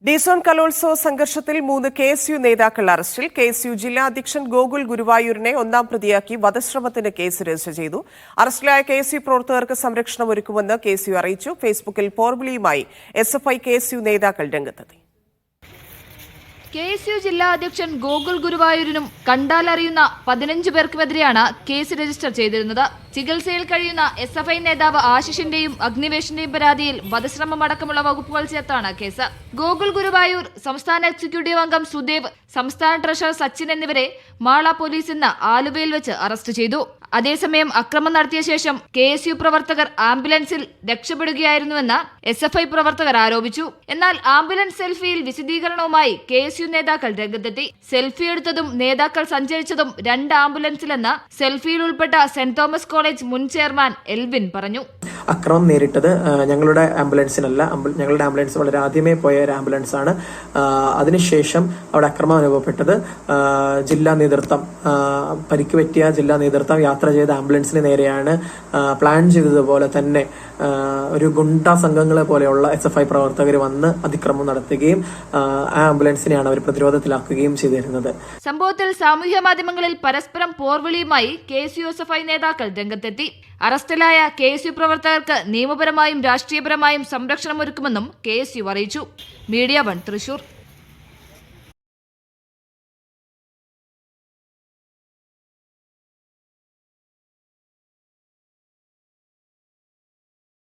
Disown കലോത്സവ സംഘർഷത്തിൽ 3 KSU നേതാക്കൾ അറസ്റ്റിൽ. KSU ജില്ലാ അധ്യക്ഷൻ ഗോകുൽ ഗുരുവായൂരിനെ ഒന്നാം പ്രതിയാക്കി വധശ്രമത്തിന് കേസ് രജിസ്റ്റർ ചെയ്തു. അറസ്റ്റിലായ KSU പ്രവർത്തകർക്ക് സംരക്ഷണം ഒരുക്കുമെന്ന് KSU അറിയിച്ചു. ഫേസ്ബുക്കിൽ പോർവിളിയുമായി SFI KSU നേതാക്കൾ രംഗത്തെത്തി. KSU ജില്ലാ അധ്യക്ഷൻ ഗോകുൽ ഗുരുവായൂരിനും കണ്ടാലറിയുന്ന 15 പേർക്കുമെതിരെയാണ് കേസ് രജിസ്റ്റർ ചെയ്തിരുന്നത്. ചികിത്സയിൽ കഴിയുന്ന SFI നേതാവ് ആശിഷിന്റെയും അഗ്നിവേഷിന്റെയും പരാതിയിൽ വധശ്രമമടക്കമുള്ള വകുപ്പുകൾ ചേർത്താണ് കേസ്. ഗോകുൽ ഗുരുവായൂർ, സംസ്ഥാന എക്സിക്യൂട്ടീവ് അംഗം സുദേവ്, സംസ്ഥാന ട്രഷറർ സച്ചിൻ എന്നിവരെ മാള പോലീസ് ഇന്ന് ആലുവയിൽ വെച്ച് അറസ്റ്റ് ചെയ്തു. അതേസമയം അക്രമം നടത്തിയ ശേഷം KSU പ്രവർത്തകർ ആംബുലൻസിൽ രക്ഷപ്പെടുകയായിരുന്നുവെന്ന് SFI പ്രവർത്തകർ ആരോപിച്ചു. എന്നാൽ ആംബുലൻസ് സെൽഫിയിൽ വിശദീകരണവുമായി KSU നേതാക്കൾ രംഗത്തെത്തി. സെൽഫി എടുത്തതും നേതാക്കൾ സഞ്ചരിച്ചതും 2 ആംബുലൻസിലെന്ന് സെൽഫിയിൽ ഉൾപ്പെട്ട സെന്റ് തോമസ് കോളേജ് മുൻ ചെയർമാൻ എൽവിൻ പറഞ്ഞു. അക്രമം നേരിട്ടത് ഞങ്ങളുടെ ആംബുലൻസിനല്ല. ഞങ്ങളുടെ ആംബുലൻസ് വളരെ ആദ്യമേ പോയ ഒരു ആംബുലൻസ് ആണ്. അതിനുശേഷം അവിടെ അക്രമം അനുഭവപ്പെട്ടത് ജില്ലാ നേതൃത്വം, പരിക്ക് പറ്റിയ ജില്ലാ നേതൃത്വം യാത്ര ചെയ്ത ആംബുലൻസിന് നേരെയാണ്. പ്ലാൻ ചെയ്തതുപോലെ തന്നെ ഒരു ഗുണ്ടാ സംഘങ്ങളെ പോലെയുള്ള SFI പ്രവർത്തകർ വന്ന് അതിക്രമം നടത്തുകയും ആ ആംബുലൻസിനെയാണ് അവർ പ്രതിരോധത്തിലാക്കുകയും ചെയ്തിരുന്നത്. സംഭവത്തിൽ സാമൂഹ്യ മാധ്യമങ്ങളിൽ പരസ്പരം പോർവിളിയുമായി KSU SFI നേതാക്കൾ രംഗത്തെത്തി. അറസ്റ്റിലായ KSU പ്രവർത്തകർക്ക് നിയമപരമായും രാഷ്ട്രീയപരമായും സംരക്ഷണം ഒരുക്കുമെന്നും KSU അറിയിച്ചു. മീഡിയ 1 തൃശൂർ.